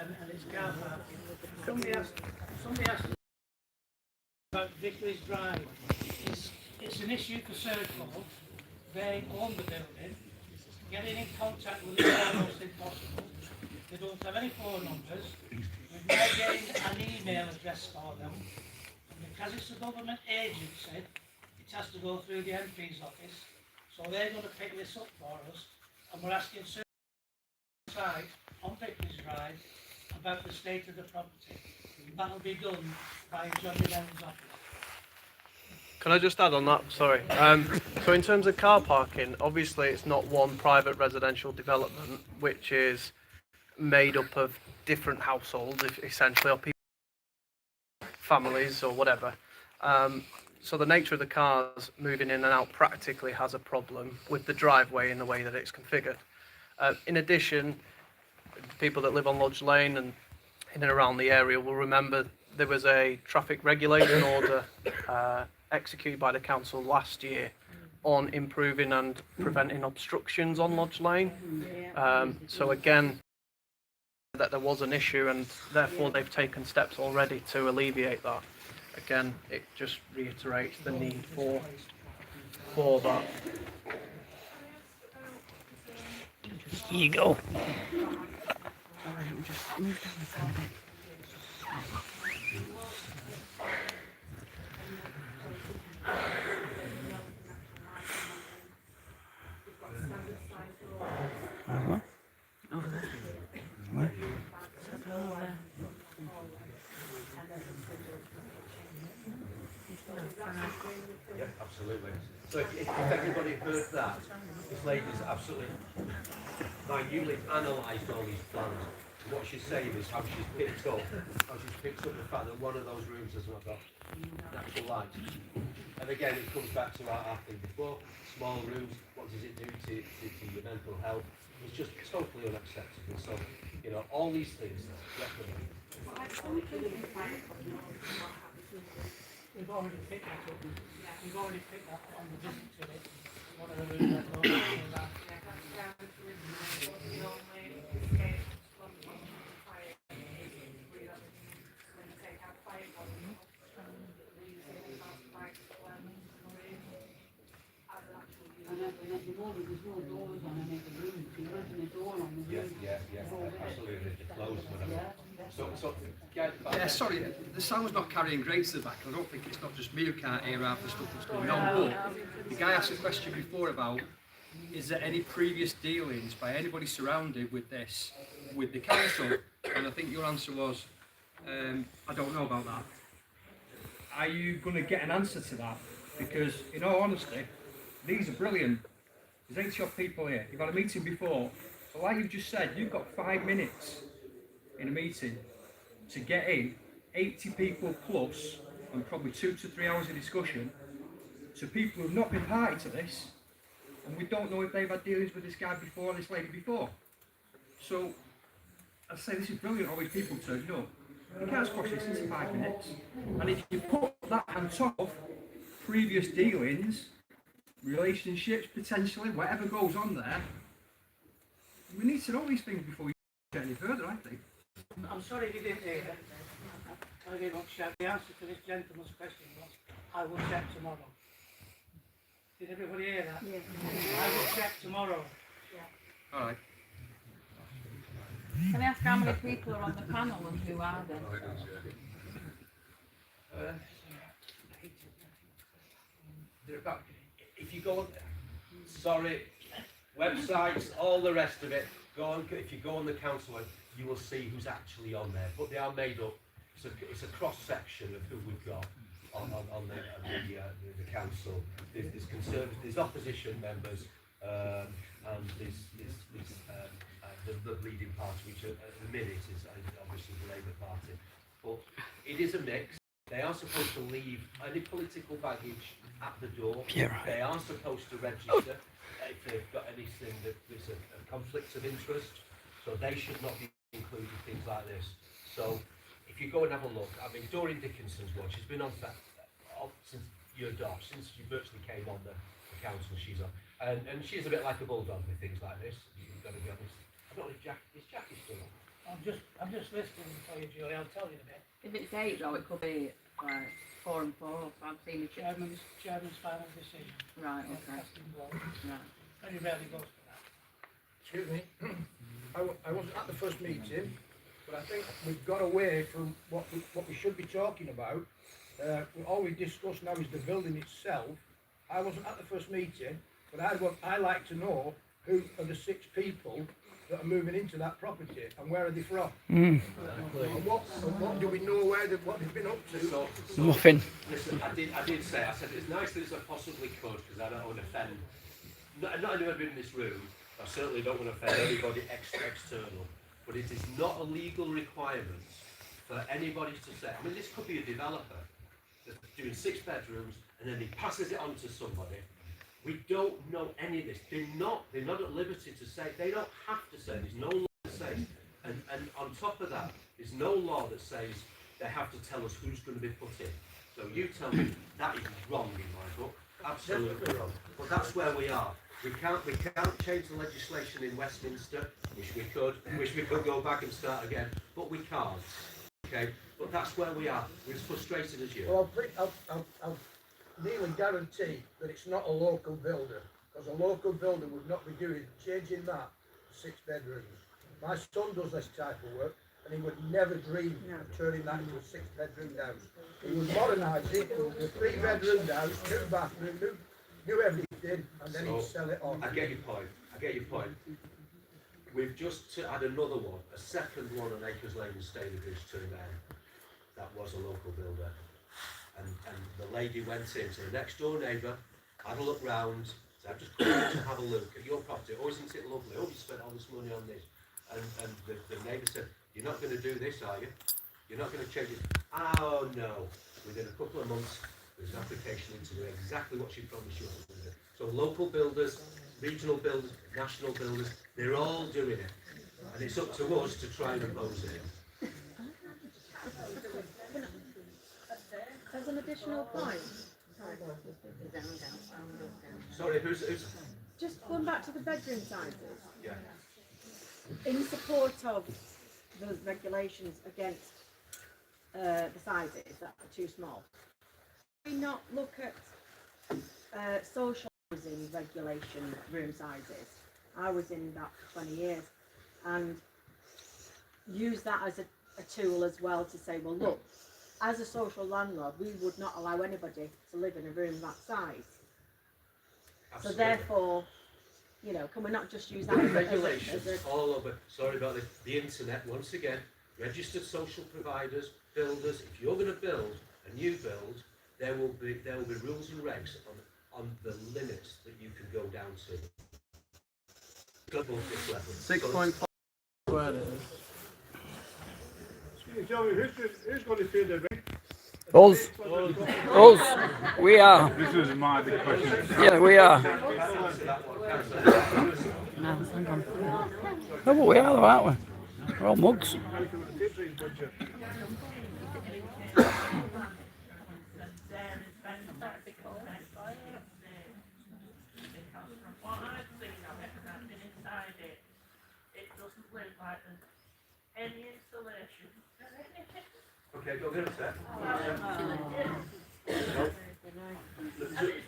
and it's car parking. Somebody asked about Vicarage Drive. It's an issue for Circle. They own the building. Getting in contact with them is almost impossible. They don't have any phone numbers. We've now gained an email address for them. And because it's a government agency, it has to go through the MP's office. So they're going to pick this up for us. And we're asking Circle site on Vicarage Drive about the state of the property. That'll be done by John Devon's office. Can I just add on that? Sorry. So in terms of car parking, obviously it's not one private residential development, which is made up of different households, essentially, or people, families or whatever. So the nature of the cars moving in and out practically has a problem with the driveway in the way that it's configured. In addition, people that live on Lodge Lane and in and around the area will remember there was a traffic regulation order executed by the council last year on improving and preventing obstructions on Lodge Lane. So again, that there was an issue, and therefore they've taken steps already to alleviate that. Again, it just reiterates the need for that. Hugo. Over there. Where? Yeah, absolutely. So if everybody heard that, this lady's absolutely minutely analysed all these plans. What she's saying is how she's picked up the fact that one of those rooms has not got natural light. And again, it comes back to our thing before, small rooms, what does it do to your mental health? It's just totally unacceptable. So, you know, all these things, definitely. We've already picked that up. We've already picked that on the visit to it. One of the rooms that we're talking about. Yeah, absolutely. Closed, whatever. So, yeah, sorry, the sound's not carrying great to the back. I don't think it's not just me who can't hear half the stuff that's going on. But the guy asked a question before about, is there any previous dealings by anybody surrounded with this, with the council? And I think your answer was, I don't know about that. Are you going to get an answer to that? Because, in all honesty, these are brilliant. There's 80 odd people here. You've had a meeting before. But like you've just said, you've got 5 minutes in a meeting to get in 80 people plus, and probably 2 to 3 hours of discussion to people who've not been party to this, and we don't know if they've had dealings with this guy before or this lady before. So I say this is brilliant, all these people turn up. You can't squash this into 5 minutes. And if you put that on top of previous dealings, relationships potentially, whatever goes on there, we need to know these things before we get any further, I think. I'm sorry if you didn't hear that. I gave up shout. The answer to this gentleman's question was, I will check tomorrow. Did everybody hear that? Yeah. I will check tomorrow. Yeah. All right. Can I ask how many people are on the panel and who are they? They're about, if you go on, sorry, websites, all the rest of it, if you go on the council, you will see who's actually on there. But they are made up, it's a cross-section of who we've got on the council. There's conservative, there's opposition members, and there's the leading party, which at the minute is obviously the Labour Party. But it is a mix. They are supposed to leave any political baggage at the door. Yeah, right. They are supposed to register if they've got anything that there's a conflict of interest. So they should not be including things like this. So if you go and have a look, I mean, Doreen Dickinson's one, she's been on that since your dog, since you virtually came on the council, she's on. And she's a bit like a bulldog with things like this, you've got to be honest. I don't know if Jackie still on. I'm just listening for you, Julie, I'll tell you in a bit. If it's 8 though, it could be like 4 and 4. I've seen it. Chairman's final decision. Right, on okay. casting vote. Right. Very rarely goes for that. Excuse me, I wasn't at the first meeting, but I think we've got away from what we should be talking about. All we discuss now is the building itself. I wasn't at the first meeting, but I like to know who are the 6 people that are moving into that property and where are they from? And what do we know what they've been up to? Nothing. Listen, I did say, I said as nicely as I possibly could, because I don't want to offend, not anybody in this room, I certainly don't want to offend anybody external, but it is not a legal requirement for anybody to say, I mean, this could be a developer that's doing 6 bedrooms and then he passes it on to somebody. We don't know any of this. They're not at liberty to say, they don't have to say, there's no law that says, and on top of that, there's no law that says they have to tell us who's going to be put in. So you tell me that is wrong in my book, absolutely wrong. But that's where we are. We can't change the legislation in Westminster, wish we could go back and start again, but we can't. Okay, but that's where we are. We're as frustrated as you. Well, I'll nearly guarantee that it's not a local builder, because a local builder would not be changing that to 6 bedrooms. My son does this type of work, and he would never dream of turning that into a 6-bedroom house. He would modernise it to a 3-bedroom house, 2 bathrooms, do everything, and then he'd sell it on. I get your point. We've just had another one, a second one on Acres Lane and Staley Bridge turned down. That was a local builder. And the lady went in to the next door neighbour, had a look round, said, I've just come in to have a look at your property. Oh, isn't it lovely? Oh, you spent all this money on this. And the neighbour said, you're not going to do this, are you? You're not going to change it? Oh, no. Within a couple of months, there's an application in to do exactly what she promised you was going to do. So local builders, regional builders, national builders, they're all doing it. And it's up to us to try and impose it. There's an additional point. Sorry, who's Just going back to the bedroom sizes. yeah. In support of those regulations against the sizes that are too small, do we not look at social housing regulation room sizes? I was in that for 20 years and use that as a tool as well to say, well, look, as a social landlord, we would not allow anybody to live in a room that size. Absolutely. So therefore, you know, can we not just use that as Regulations a all over. Sorry about this. The internet, once again, registered social providers, builders. If you're going to build a new build, there will be rules and regs on the limits that you can go down to. Above this level. 6.5 square it is. Can you tell me who's going to pay the rent? Us. Us. We are. This is my big question. Yeah, we are. Answer that one, Councillor. No, hang on. Oh, but we are though, aren't we? We're all mugs. Any installation. Okay, go ahead, sir. It's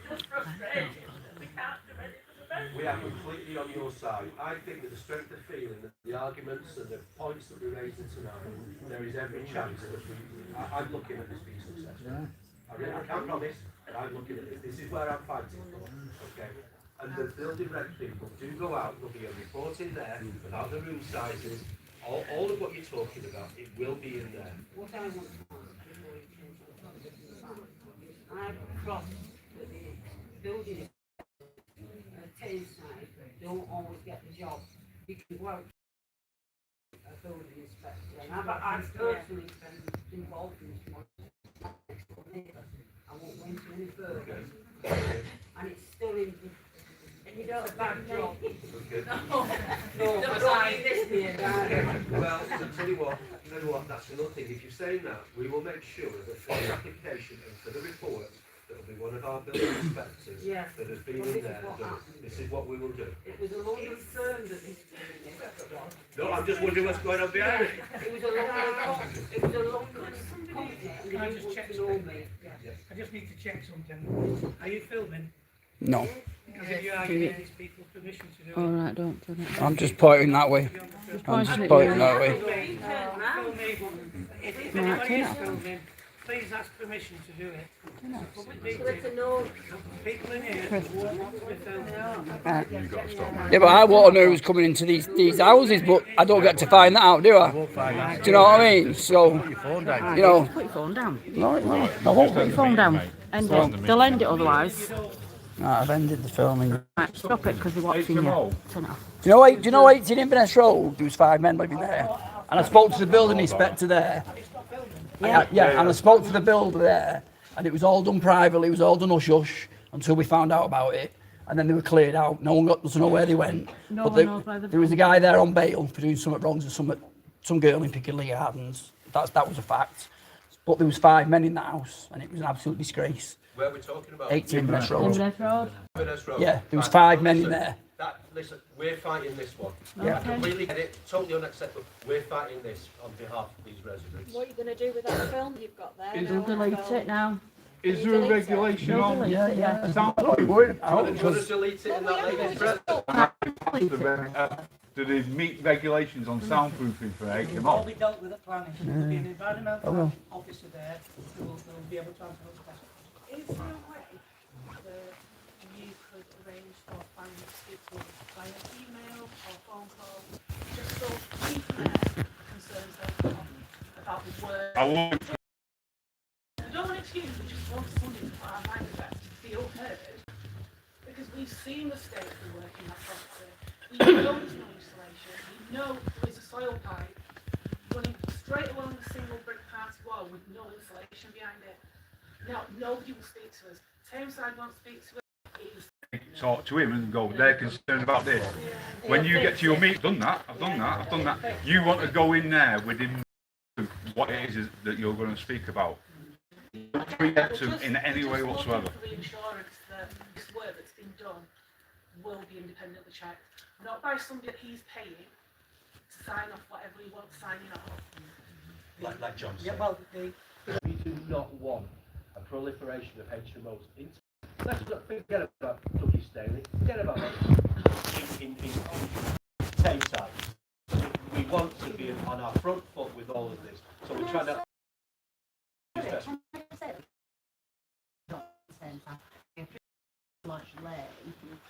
just frustrating. We can't do anything about it. We are completely on your side. I think that the strength of feeling, that the arguments and the points that we're raising tonight, there is every chance that I'm looking at this being successful. I can't promise, but I'm looking at this. This is where I'm fighting for. Okay. And the building reg people do go out, there'll be a report in there about the room sizes, all of what you're talking about, it will be in there. What I want to know before you change I've crossed that the building side don't always get the job. You can go out a building inspector, and I've personally been involved in this one. I won't go into any further. And it's still in the you don't have a bad job. Okay. No, because I this here, Well, I'll tell you what, that's another thing. If you're saying that, we will make sure that for the application and for the report, It'll be one of our building inspectors Yeah. that has been Well, in this is there. what Done. happened. This is what we will do. It was a London firm that this No, I'm just wondering what's going on behind it. It was a London company. Can I just check to something? me. I just need to check something. Are you filming? No. Because if you are, you need these people's permission to do it. Alright, don't do that. I'm just pointing that way. I'm just pointing that way. Filming. If anybody is filming, please ask permission to do it. It's a public meeting. People in here won't want to be filmed. Yeah, but I want to know who's coming into these houses, but I don't get to find that out, do I? Do you know what I mean? So, you know. Put your phone down. No, I won't. Put your phone down. End it. They'll end it otherwise. Right, I've ended the filming. Right, stop it because they're watching you. Turn it off. Do you know 18 Inverness Road? There was 5 men living there. And I spoke to the building inspector there. Yeah, and I spoke to the builder there. And it was all done privately, it was all done hush-hush until we found out about it. And then they were cleared out. No one got to know where they went. No But one knows where they've there was a guy there on bail for doing something wrong to some girl in Piccadilly Gardens. That was a fact. But there was 5 men in the house, and it was an absolute disgrace. Where are we talking about? 18 Inverness Road. Inverness Road. Inverness Road. Yeah, there was Right, 5 men in listen, there. Listen, we're fighting this one. Yeah. I completely get it, totally unacceptable. We're fighting this on behalf of these residents. What are you going to do with that film you've got there? They'll delete it now. Is there a regulation They'll on delete it, yeah. sound? Do you want to delete it in that lady's presence? Do they meet regulations on soundproofing for It will H.M.O? all be dealt with at planning. There'll be an environmental officer there who will be able to answer those questions. Is there a way that you could arrange for planning to speak to us via email or phone call, just so people there concerns they've got about the work? I won't. I don't want excuses, we just want somebody to put our mind at rest, to feel heard, because we've seen the state of the work in that property. We know there's no insulation, we know there is a soil pipe running straight along the single brick party wall with no insulation behind it. Now, nobody will speak to us. Tameside won't speak to us. Talk to him and go, they're concerned about this. When you get to your meet, I've done that. You want to go in there with him, what it is that you're going to speak about. Don't preempt him in any way whatsoever. For the insurance that this work that's been done will be independently checked, not by somebody that he's paying to sign off whatever he wants signing off. Like John said. Yeah, well, We do not want a proliferation of H.M.Os. Let's not forget about Ducky Staley. Forget about that. In Tameside. We want to be on our front foot with all of this. So we're trying to.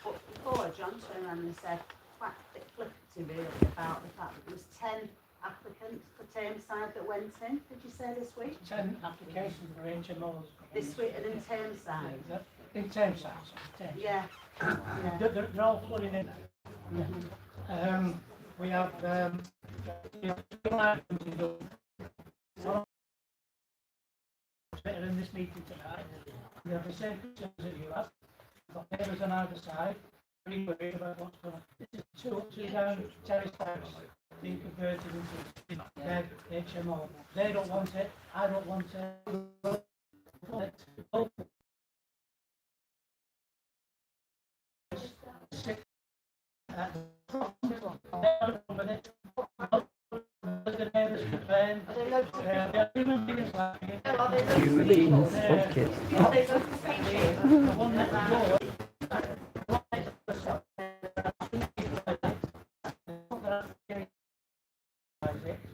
But before, John turned around and said, quite a bit flippity really, about the fact that there was 10 applicants for Tameside that went in. Did you say this week? 10 applications for HMOs. This week and in Tameside. In Tameside, sorry. Yeah. They're all flooding in. We have, two items to do. Better in this meeting tonight. We have the same concerns that you have. We've got neighbours on either side. Very worried about what's going on. This is two down terrace house being converted into their HMO. They don't want it. I don't want it.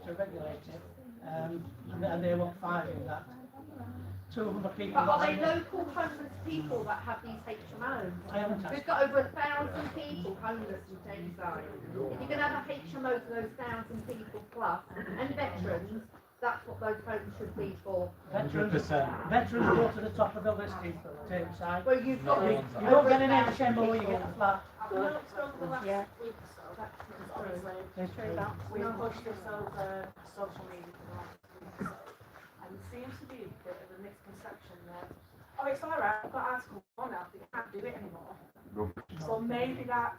To regulate it, and they won't find that. 200 people. But are they local homeless people that have these HMOs? I haven't touched We've got over 1,000 people homeless in Tameside. If you're going to have a HMO for those 1,000 people plus, and veterans, that's what those homes should be for. Veterans go to the top of the listing for Tameside. Well, you've got. You don't get an HMO, you get a flat. I've noticed over the last Yeah. week or so, that's It's true. We pushed this over social media for the last week or so, and there seems to be a bit of a misconception that, oh, it's alright, I've got Article 1 now, they can't do it anymore. So maybe that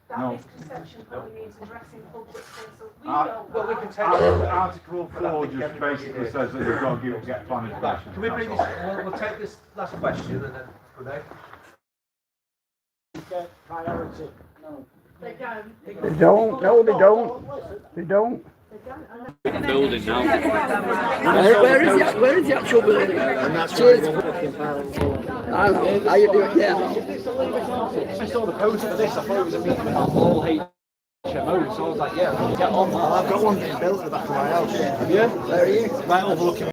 That No. misconception probably needs addressing publicly, so we Well, don't. we can take Article 4 just basically says that you've got to get planning permission. Can we bring this, we'll take this last question and then go there. Priority. They don't. They don't. No, they don't. They don't. They don't. Building now. Where is the actual building? Cheers. I know. How you doing? Yeah. I saw the post for this, I thought it was a meeting about all H.M.O, so I was like, yeah, we'll get on. I've got one built at the back of my house. Yeah? Where are you? Right overlooking.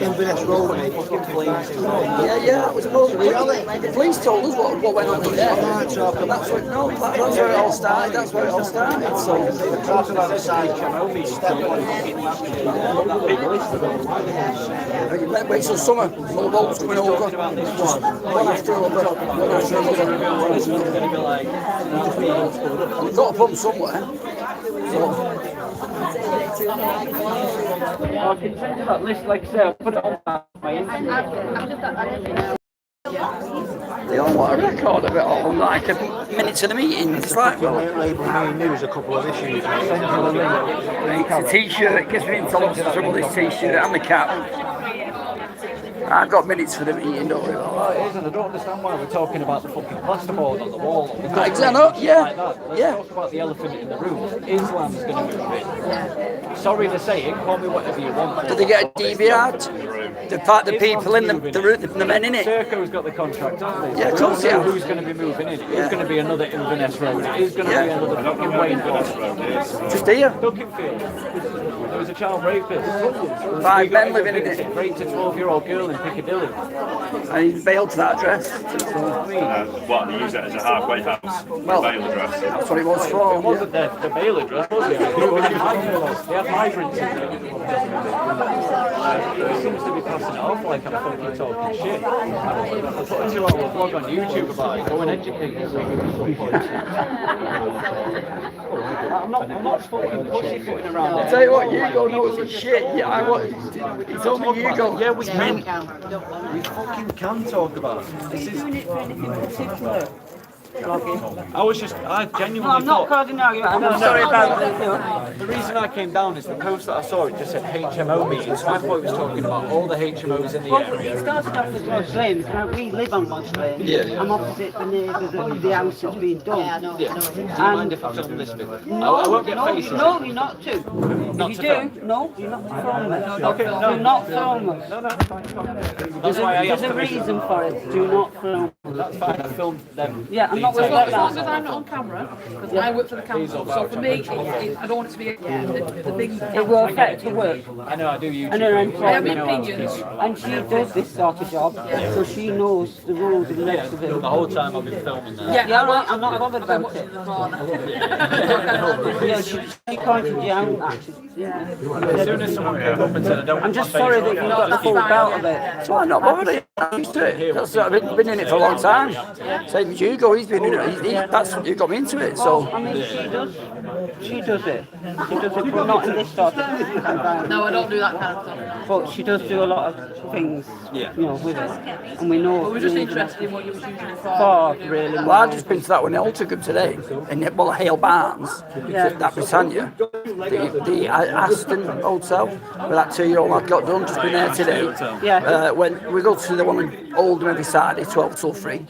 Inverness Road, mate. Fucking flames. Yeah. That was supposed to be. The police told us what went on there. That's where it all started. That's where it all started. So. Talking about this H.M.O meeting. Wait till summer. More boats coming over. One after another. We've got to put them somewhere. I can send you that list, like I say, I'll put it on my Instagram. They all want a record of it all, like a minutes of the meeting. It's like, well, News a couple of issues. it's a t-shirt. It gets me into lots of trouble, this t-shirt and the cap. I've got minutes for the meeting, don't worry about Well, it is, and I don't understand why we're talking about the fucking plasterboard on the wall. that. Exactly, yeah. Like that. Let's Yeah. talk about the elephant in the room. Islam's going to move in. Sorry to say it, call me whatever you want. Did they get a DVR? The people in the room, the men in it. Serco's got the contract, haven't they? Yeah, of course, We don't know yeah. who's going to be moving in. It's going to be another Inverness Road. It is going to be another fucking Wayne Road. Just here. Dukinfield. There was a child rapist. 5 men living in it. Raped a 12-year-old girl in Piccadilly. And he bailed to that address. What, they use it as a halfway house? Well, bail address? that's what it was for. It wasn't the bail address, was it? They had migrants in there. He seems to be passing it off like I'm fucking talking shit. I put a 2-hour vlog on YouTube about it. Go and educate yourself. I'm not fucking pussyfooting around I'll there. tell you what, Hugo knows his shit. Yeah, he told me Hugo. Yeah, we can. We fucking can talk about it. This is. I genuinely I'm not thought. causing an argument. I'm sorry about that. The reason I came down is the post that I saw, it just said H.M.O meeting, so I thought it was talking about all the H.M.Os in the Well, area. it started off as Lodge Lane. We live on Lodge Lane. Yeah. I'm opposite the neighbours of the house that's been done. Yeah. Do you mind if I film this bit? I won't get faces. No, you're not to. Not If to you film. do, no, you're not to film us. Okay, no. Do not film us. No, that's fine. That's why I There's asked a permission. reason for it. Do not film us. That's fine, I filmed them. Yeah, I'm not worried details. about that. I'm not on camera, because I work for the council, so for me, I don't want it to be the big... It will affect her work I know, I do YouTube. and her I have employment. opinions. And she does this sort of job, so she knows the rules and the rest of it. The whole time I've been filming that. Yeah, right, I'm not bothered about it. Yeah, she pointed you out, actually. As soon as someone came up and said, I don't I'm want just my sorry face that on you it, got the full belt of it. So I'm not bothered. I'm used to it. I've been in it for a long time. Same as Hugo, he's been in it. That's you got me into it. So I mean, she does it. She does it, but not in this sort of environment. No, I don't do that kind of stuff. But she does do a lot of things, you know, with it. And we know. But we're just interested in what you was using it for. For really. well, I've just been to that one in Altrincham today, in Hale Barnes, that Britannia, the Aston Hotel, where that 2-year-old lad got done. Just been there today. Yeah. When we go to the one in Oldham every Saturday, 12 till 3,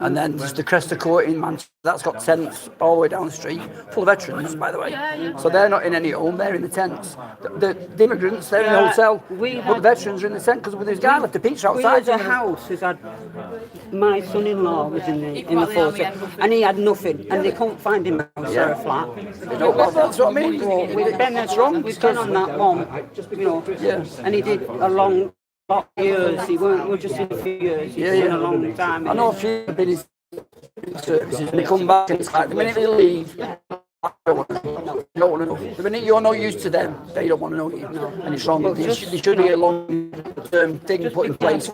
and then there's the Cresta Court in Manchester. That's got tents all the way down the street, full of veterans, by the way. So they're not in any home; they're in the tents. The immigrants, they're in the hotel, but the veterans are in the tent because this guy left the pizza We outside. had a house who's had. My son-in-law was in the photo, and he had nothing, and they couldn't find him a house or a flat. Well, that's what I mean. So we've been on that one, you know, and he did a long. Lot of years, he weren't just in a few years, he's been a long time. I know a few have been in services and they come back and it's like the minute they leave, don't want to know. The minute you're not used to them, they don't want to know you. And it's wrong. There should be a long-term thing put in place.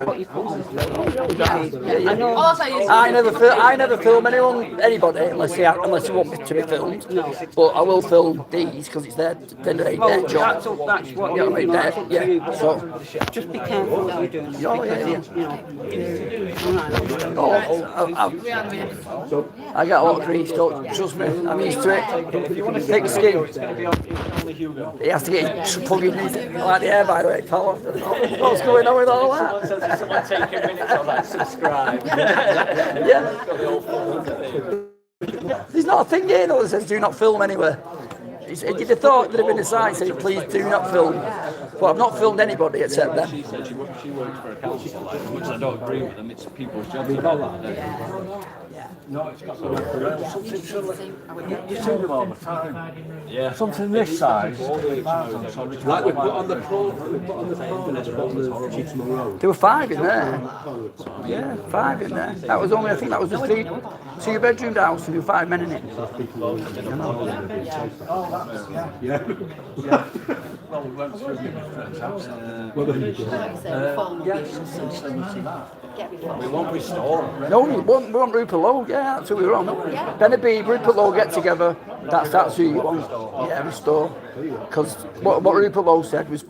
I never film anybody unless they want me to be filmed. But I will film these because it's their job. That's what You know what I mean? Yeah. So just be careful what you're doing. I get a lot of grief, trust me. I'm used to it. Thick skin. He has to get plugging in like the air, by the way, pal. What's going on with all that? Someone taking minutes on that, subscribe. Yeah. There's not a thing here though that says do not film anywhere. You'd have thought there'd have been a sign saying please do not film. But I've not filmed anybody except them. She said she works for a council, like, as much as I don't agree with them, it's people's job to do that. No, it's got something you see them all the time. Yeah. Something this size. Like we put on the H.M.O road. There were 5 in there. Yeah, 5 in there. That was only, I think that was a 2-bedroom house and there were 5 men in it. Yeah. Well, we went through my friend's house. We won't restore. No, we want Rupert Lowe, yeah, that's who we were on. Ben B, Rupert Lowe get together, that's who you want. Yeah, restore. Because what Rupert Lowe said was,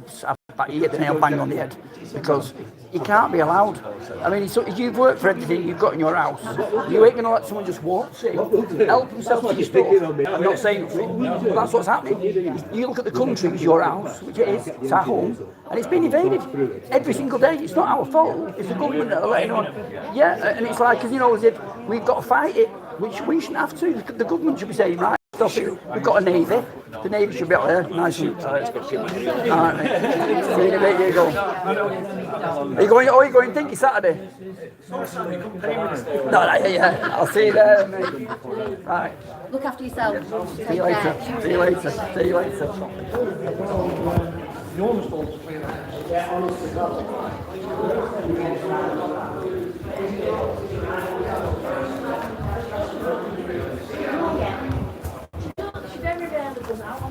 he hit the nail bang on the head. Because he can't be allowed. I mean, if you've worked for everything you've got in your house, you ain't going to let someone just walk, help himself to your stuff. I'm not saying but that's what's happening. You look at the country, it's your house, which it is, it's our home, and it's been invaded every single day. It's not our fault, it's the government that are letting on. Yeah, and it's like, as if we've got to fight it, which we shouldn't have to. The government should be saying, right, stop it. We've got a navy. The navy should be out there, nice and... Alright, mate. See you in a bit, here you go. Are you going Dinky Saturday? No, yeah. I'll see you there, mate. Right. Look after yourself. See you later.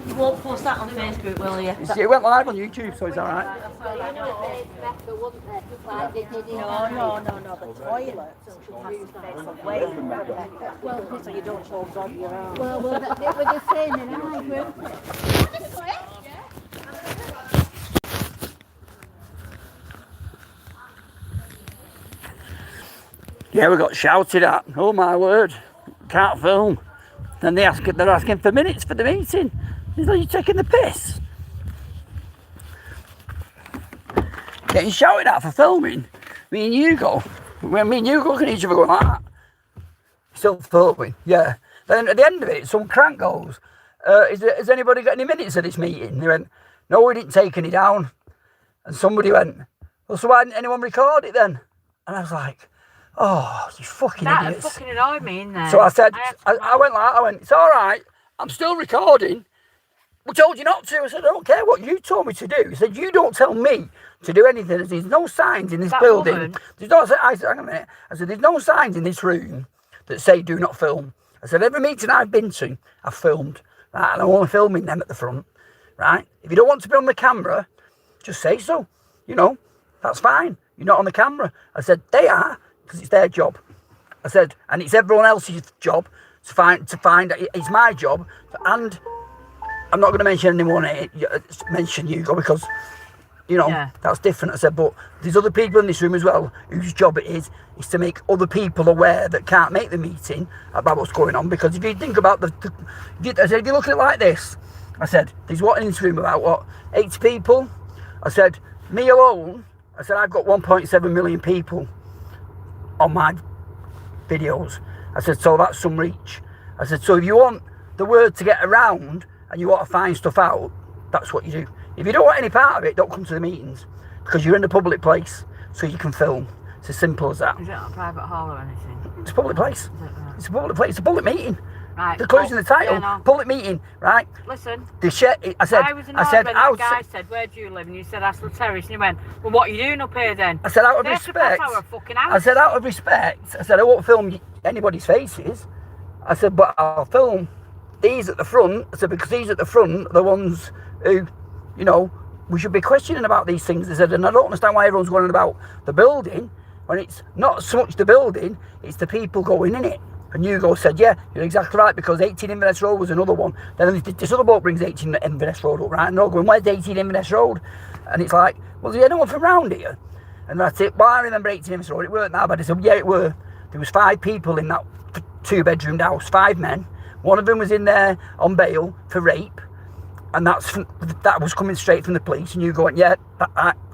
You won't post that on Facebook, will you? It went live on YouTube, so it's alright. No, the toilet should use this away from Rebecca. Well, so you don't fall on your own. Well, they were the same in I, weren't they? Yeah, we got shouted at. Oh my word, can't film. Then they're asking for minutes for the meeting. He's like, you're taking the piss. Getting shouted at for filming. Me and Hugo. When me and Hugo look at each other going like that. Still filming, yeah. Then at the end of it, some crank goes, has anybody got any minutes of this meeting? They went, no, we didn't take any down. And somebody went, well, so why didn't anyone record it then? And I was like, oh, you fucking idiots. That fucking annoyed me in there. So I said, I went, it's all right, I'm still recording. We told you not to. I said, I don't care what you told me to do. He said, you don't tell me to do anything. There's no signs in this building. Woman. There's no, I said, hang on a minute. I said, there's no signs in this room that say do not film. I said, every meeting I've been to, I've filmed. Right? And I'm only filming them at the front. Right? If you don't want to be on the camera, just say so. That's fine. You're not on the camera. I said, they are, because it's their job. I said, and it's everyone else's job to find. It's my job, and I'm not going to mention anyone. Mention Hugo because, that's different. I said, but there's other people in this room as well whose job it is to make other people aware that can't make the meeting about what's going on. Because if you think about I said, if you look at it like this, I said, there's what in this room about what 80 people. I said, me alone. I said, I've got 1.7 million people on my videos. I said, so that's some reach. I said, so if you want the word to get around and you want to find stuff out, that's what you do. If you don't want any part of it, don't come to the meetings because you're in a public place, so you can film. It's as simple as that. Is it not a private hall or anything? It's a public place. It's a public place. It's a public meeting. Right. The clue's in the title. Yeah, no. Public meeting, right? Listen. I said, I was annoyed when that guy said, where do you live? And you said, Astle Terrace. And he went, well, what are you doing up here then? I said, out of respect. I said, out of respect. I said, I won't film anybody's faces. I said, but I'll film these at the front, I said, because these at the front are the ones who, you know, we should be questioning about these things. I said, and I don't understand why everyone's going on about the building when it's not so much the building, it's the people going in it. And Hugo said, yeah, you're exactly right, because 18 Inverness Road was another one. Then this other boat brings 18 Inverness Road up, right? And they're all going, where's 18 Inverness Road? And it's like, well, is there anyone from round here? And that's it. Well, I remember 18 Inverness Road. It weren't that bad. I said, yeah, it were. There was 5 people in that 2-bedroomed house, 5 men. One of them was in there on bail for rape. And that was coming straight from the police. And Hugo went, yeah,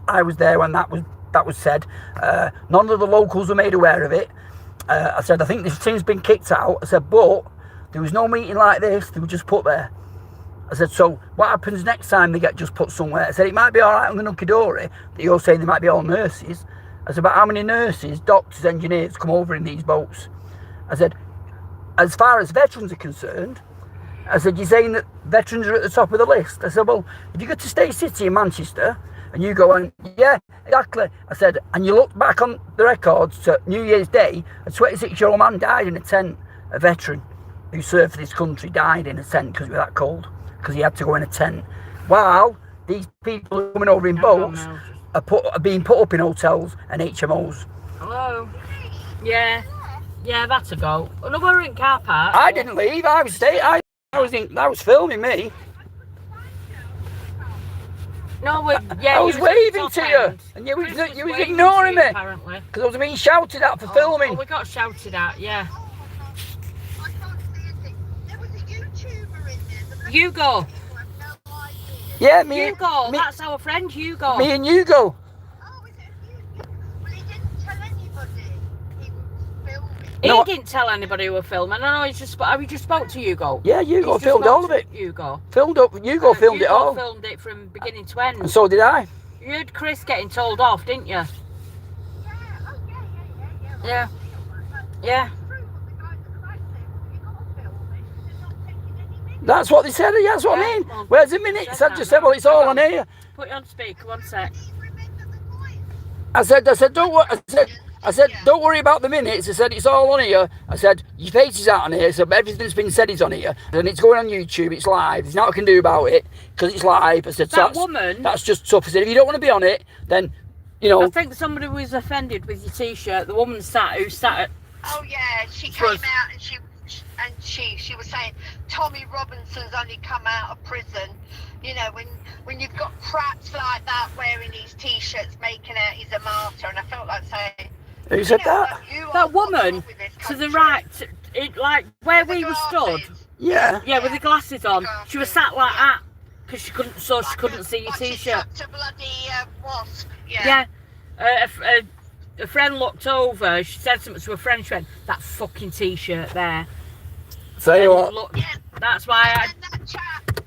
I was there when that was said. None of the locals were made aware of it. I said, I think this thing's been kicked out. I said, but there was no meeting like this. They were just put there. I said, so what happens next time they get just put somewhere? I said, it might be all right on the Nunkidori, that you're saying they might be all nurses. I said, but how many nurses, doctors, engineers come over in these boats? I said, as far as veterans are concerned, I said, you're saying that veterans are at the top of the list? I said, well, if you go to State City in Manchester, and you go and, yeah, exactly. I said, and you look back on the records to New Year's Day, a 26-year-old man died in a tent. A veteran who served for this country died in a tent because it was that cold, because he had to go in a tent. While these people coming over in boats are being put up in hotels and H.M.Os. Hello? Yeah. Yeah, that's a go. Oh, no, we're in car park. I didn't leave. I was staying. I was filming me. No, I was waving to you, and you was ignoring me because I was being shouted at for filming. Oh, we got shouted at, yeah. Hugo. Yeah, me. Hugo, that's our friend Hugo. Me and Hugo. He didn't tell anybody who were filming. I know he just spoke to Hugo. Yeah, Hugo filmed all of it. Hugo. Hugo filmed it all. Hugo filmed it from beginning to end. And so did I. You heard Chris getting told off, didn't you? Yeah. Yeah. That's what they said. That's what I mean. Where's the minutes? I just said, well, it's all on here. Put it on speaker. 1 sec. I said, don't worry. I said, don't worry about the minutes. I said, it's all on here. I said, your face is out on here. So everything that's been said is on here. And it's going on YouTube. It's live. There's nothing I can do about it because it's live. I said, that's just tough. I said, if you don't want to be on it, then, you know. I think somebody was offended with your T-shirt. The woman who sat at. Oh yeah, she came out and she was saying Tommy Robinson's only come out of prison. You know, when you've got prats like that wearing these T-shirts, making out he's a martyr, and I felt like saying. Who said that? That woman to the right, like where we were stood. Yeah. Yeah, with the glasses on. She was sat like that because she couldn't see your T-shirt. A bloody wasp. Yeah. A friend looked over. She said something to a friend. She went, "That fucking T-shirt there." Tell you what. That's why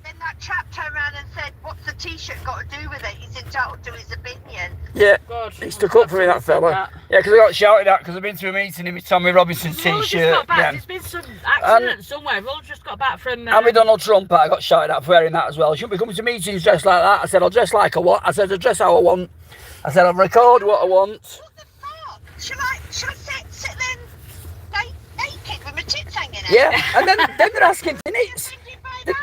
Then that chap turned around and said, "What's the T-shirt got to do with it? He's entitled to his opinion." Yeah, God, he stuck up for me, that fella. Yeah, because I got shouted at because I've been to a meeting in with Tommy Robinson's T-shirt. There's been some accident somewhere. We've all just got back from. And with Donald Trump, I got shouted at for wearing that as well. Shouldn't be coming to meetings dressed like that. I said, I'll dress like I want. I said, I'll dress how I want. I said, I'll record what I want. What the fuck? Should I sit there naked with my tits hanging out? Yeah, and then they're asking for minutes.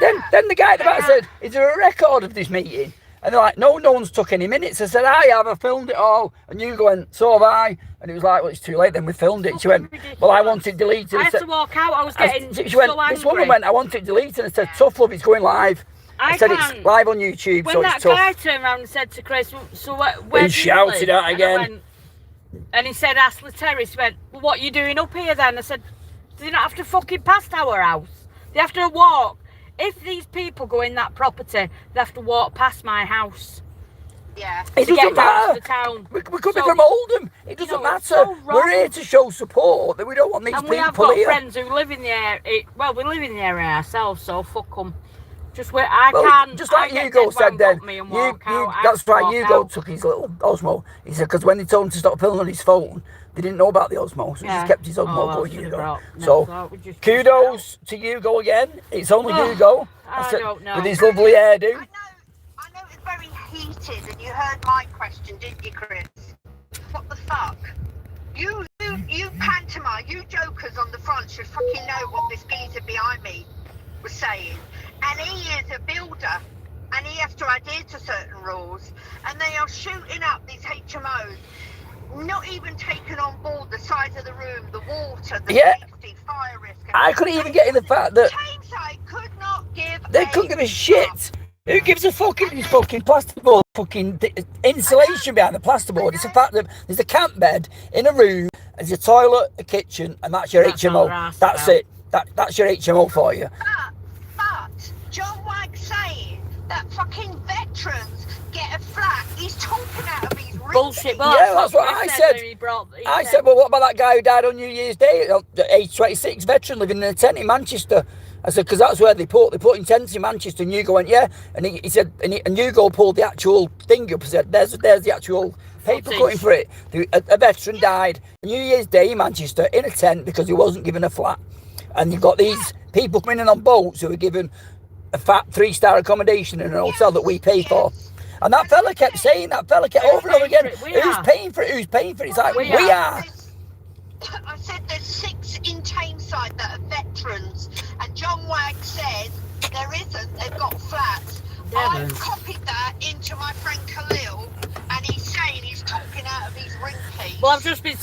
Then the guy at the back said, is there a record of this meeting? And they're like, no one's took any minutes. I said, I filmed it all. And you went, so have I. And it was like, well, it's too late then, we filmed it. She went, well, I want it deleted. I had to walk out, I was getting she went, so angry. This woman went, I want it deleted. And I said, tough love, it's going live. I said, it's live on YouTube, when so it's tough. When that guy turned around and said to Chris, so where he shouted at again. And he said, ask Terrace, he went, well, what are you doing up here then? I said, do they not have to fucking pass our house? They have to walk. If these people go in that property, they have to walk past my house. Yeah. It doesn't matter. To the town. We could be from Oldham. It doesn't matter. So we're here to show support. That we don't want these people here. And we have got friends who live in the area. Well, we live in the area ourselves, so fuck them. Just where I can't. Just like Hugo said then. That's why Hugo took his little Osmo. He said because when they told him to stop filming on his phone, they didn't know about the Osmo, so he just kept his Osmo going. Hugo. So kudos to Hugo again. It's only Hugo. I don't know. With his lovely hairdo. I know it's very heated, and you heard my question, didn't you, Chris? What the fuck? You pantomime, you jokers on the front should fucking know what this geezer behind me was saying. And he is a builder, and he has to adhere to certain rules. And they are shooting up these HMOs, not even taking on board the size of the room, the water, the safety, fire risk. I couldn't even get in the fact that Tameside could not give they couldn't give a shit. Who gives a fuck if it's fucking plasterboard, fucking insulation behind the plasterboard? It's the fact that there's a camp bed in a room, there's a toilet, a kitchen, and that's your HMO. That's it. That's your HMO for you. But John Wagg's saying that fucking veterans get a flat. He's talking out of his bullshit. Well, yeah, that's what I said. I said, well, what about that guy who died on New Year's Day, age 26, veteran living in a tent in Manchester? I said, because that's where they put in tents in Manchester. And Hugo went, yeah. And he said, and Hugo pulled the actual thing up and said, there's the actual paper cutting for it. A veteran died New Year's Day in Manchester in a tent because he wasn't given a flat. And you've got these people coming in on boats who are given a fat 3-star accommodation in an hotel that we pay for. And that fella kept saying, over and over again, who's paying for it? Who's paying for it? It's like, we are. I said there's 6 in Tameside that are veterans, and John Wagg says there isn't. They've got flats. I've copied that into my friend Khalil, and he's saying he's talking out of his ring piece. Well, I've just been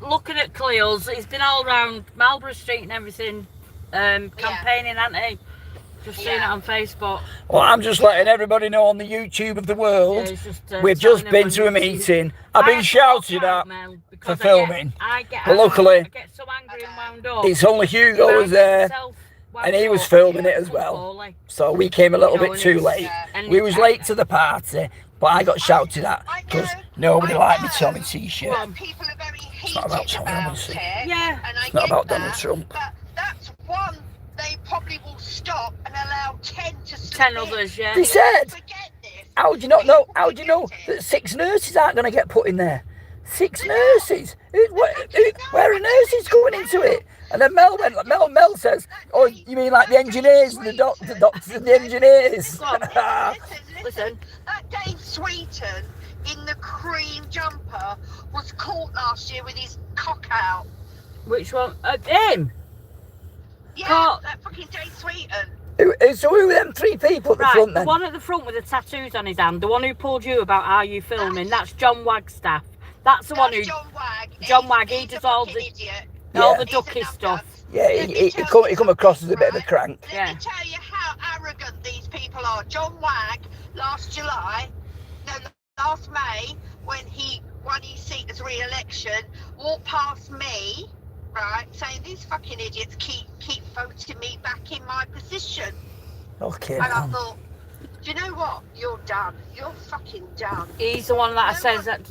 looking at Khalil's. He's been all around Marlborough Street and everything, campaigning, hasn't he? Just seeing it on Facebook. Well, I'm just letting everybody know on the YouTube of the world, we've just been to a meeting. I've been shouted at for filming. But luckily, I get so angry and wound up. it's only Hugo was there, and he was filming it as well. So we came a little bit too late. We was late to the party, but I got shouted at because nobody liked me Tommy t-shirt. People are very It's not about Tommy Robinson. Yeah. It's not about Donald Trump. But that's one they probably will stop and allow 10 to stop. 10 others, yeah. They said, how do you not know? How do you know that 6 nurses aren't going to get put in there? 6 nurses? Where are nurses going into it? And then Mel says, oh, you mean like the engineers and the doctors and the engineers? Listen, that Dave Sweeton in the cream jumper was caught last year with his cock out. Which one? Him? Yeah, that fucking Dave Sweeton. So who are them 3 people at the front then? The one at the front with the tattoos on his hand, the one who pulled you about are you filming, that's John Wagg's staff. That's the one who... John Wagg, he does all the ducky stuff. Yeah, he come across as a bit of a crank. Let me tell you how arrogant these people are. John Wagg, last May, when he won his seat as re-election, walked past me, right, saying these fucking idiots keep voting me back in my position. Okay. And I thought, do you know what? You're done. You're fucking done. He's the one that says that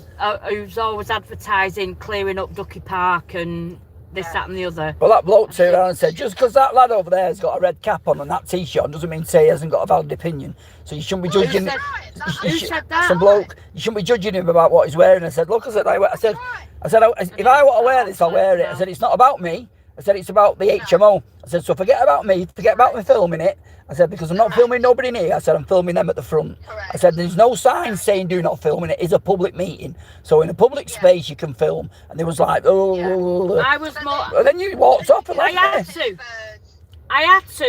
who's always advertising clearing up Ducky Park and this, that, and the other. Well, that bloke turned around and said, just because that lad over there has got a red cap on and that t-shirt doesn't mean to say he hasn't got a valid opinion. So you shouldn't be judging. Who said that? Some bloke. You shouldn't be judging him about what he's wearing. I said, look, I said, if I want to wear this, I'll wear it. I said, it's not about me. I said, it's about the HMO. I said, so forget about me filming it. I said, because I'm not filming nobody near. I said, I'm filming them at the front. I said, there's no sign saying do not film, and it is a public meeting. So in a public space, you can film. And they was like, oh. I was more... And then you walked off and I had to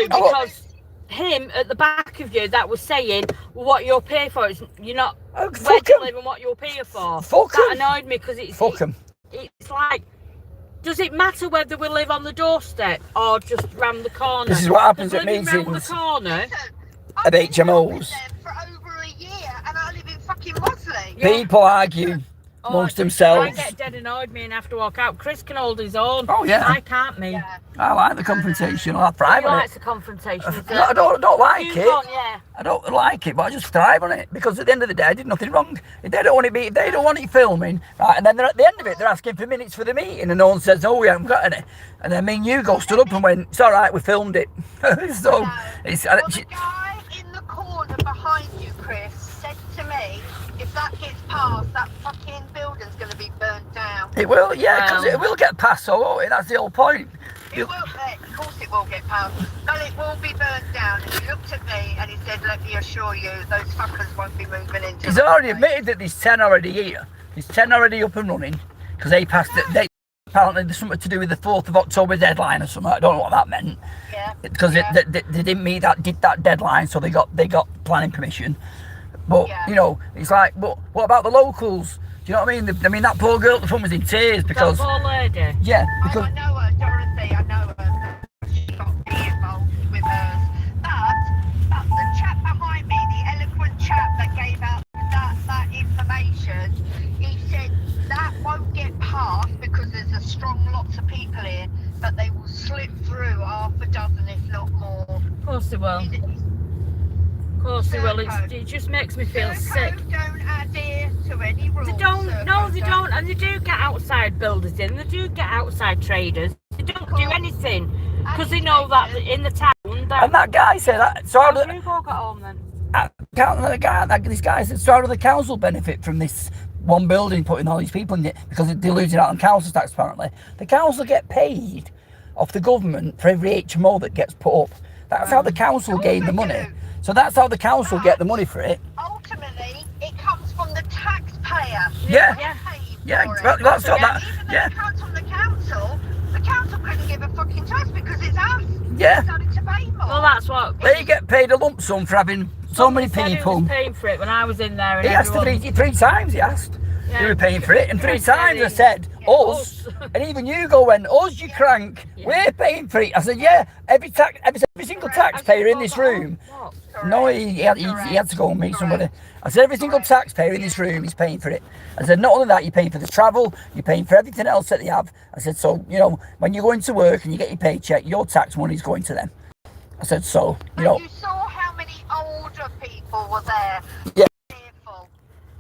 because him at the back of you that was saying, well, what you're paying for, you're not where to live and what you're paying for. That annoyed me because it's like, does it matter whether we live on the doorstep or just round the corner? This is what happens at meetings round the corner of HMOs. For over a year, and I live in fucking Mosley. People argue amongst themselves. I get dead annoyed me and have to walk out. Chris can hold his own. Oh yeah. I can't me. Yeah. I like the confrontation. I thrive on it. The confrontation. I don't like it. Yeah. I don't like it, but I just thrive on it because at the end of the day, I did nothing wrong. If they don't want it filming, right, and then at the end of it, they're asking for minutes for the meeting, and no one says, "Oh, we haven't got any." And then me and Hugo stood up and went, "It's all right, we filmed it." So it's. Well, the guy in the corner behind you, Chris, said to me, if that gets passed, that fucking building's going to be burnt down. It will, yeah, because it will get passed, so won't it? That's the whole point. It will, of course it will get passed. Well, it will be burnt down. And he looked at me and he said, let me assure you, those fuckers won't be moving into. He's already admitted that there's 10 already here. There's 10 already up and running, because they passed it. apparently there's something to do with the 4th of October deadline or something. I don't know what that meant. Yeah. Because they didn't meet that deadline, so they got planning permission. But you know, it's like, but what about the locals? Do you know what I mean? I mean, that poor girl at the front was in tears because. That poor lady. Yeah, because. I know her, Dorothy. I know her. She got me involved with hers. But the chap behind me, the eloquent chap that gave out that information, he said that won't get passed because there's a strong lots of people here, but they will slip through half a dozen, if not more. Of course they will. Of course they will. It just makes me feel sick. Don't adhere to any rules. They don't. No, they don't. And they do get outside builders in. They do get outside traders. They don't do anything because they know that in the town. And that guy said that. So how did Hugo got home then? This guy said, so how do the council benefit from this one building putting all these people in it because they're losing out on council tax? Apparently, the council get paid off the government for every H.M.O that gets put up. That's how the council gain the money. So that's how the council get the money for it. Ultimately, it comes from the taxpayer. Yeah. That's got that. Yeah. It comes from the council couldn't give a fucking toss because it's us. Yeah. Well, that's what. They get paid a lump sum for having so many people. He was paying for it when I was in there. And he asked three times. He asked. Yeah. They were paying for it, and 3 times I said, us, and even Hugo went, us, you crank, we're paying for it. I said, yeah, every single taxpayer in this room. No, he had to go and meet somebody. I said, every single taxpayer in this room is paying for it. I said, not only that, you're paying for the travel, you're paying for everything else that they have. I said, so, you know, when you're going to work and you get your paycheck, your tax money is going to them. I said, so, you know. You saw how many older people were there. Yeah. Fearful.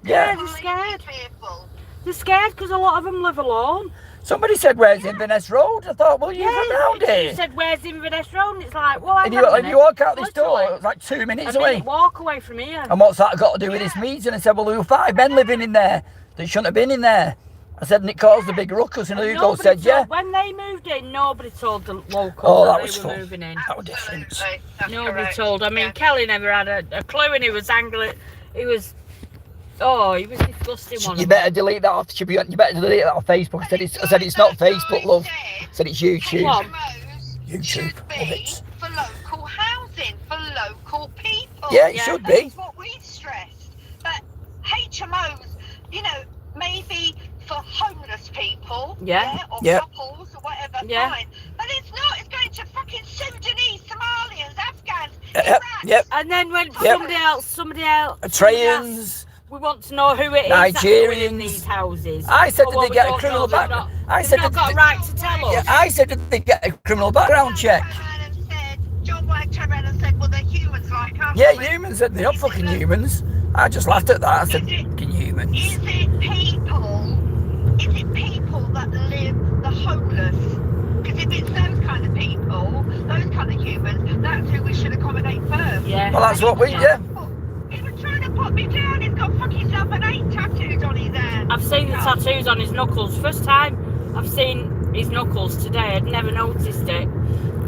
Yeah, they're scared. Fearful. They're scared because a lot of them live alone. Somebody said, where's Inverness Road? I thought, well, you're from around here. You said, where's Inverness Road? And it's like, well, if you walk out this door, it's like 2 minutes away. Walk away from here. And what's that got to do with this meeting? I said, well, there were 5 men living in there that shouldn't have been in there. I said, and it caused a big ruckus. And Hugo said, yeah. When they moved in, nobody told the locals that they were moving in. That was different. Nobody told. I mean, Kelly never had a clue, and he was angry. He was. Oh, he was disgusting. You better delete that off. You better delete that off Facebook. I said it's not Facebook, love. I said it's YouTube. YouTube. Love it. For local housing, for local people. Yeah, it should be. That's what we stressed. But HMOs, you know, maybe for homeless people, or couples or whatever, fine. But it's not. It's going to fucking Sudanese, Somalians, Afghans, Iraqs. And then when somebody else, Australians. We want to know who it is Nigerians in these houses. I said, did they get a criminal background? I said, they've not got a right to tell us. Yeah, I said, did they get a criminal background check? John White turned around and said, well, they're humans like us. Yeah, humans. They're not fucking humans. I just laughed at that. I said, fucking humans. Is it people that live the homeless? Because if it's those kind of people, those kind of humans, that's who we should accommodate first. Yeah. Well, that's what we, He was trying to put me down. He's got fucking self and 8 tattoos on his hand. I've seen the tattoos on his knuckles. First time I've seen his knuckles today. I'd never noticed it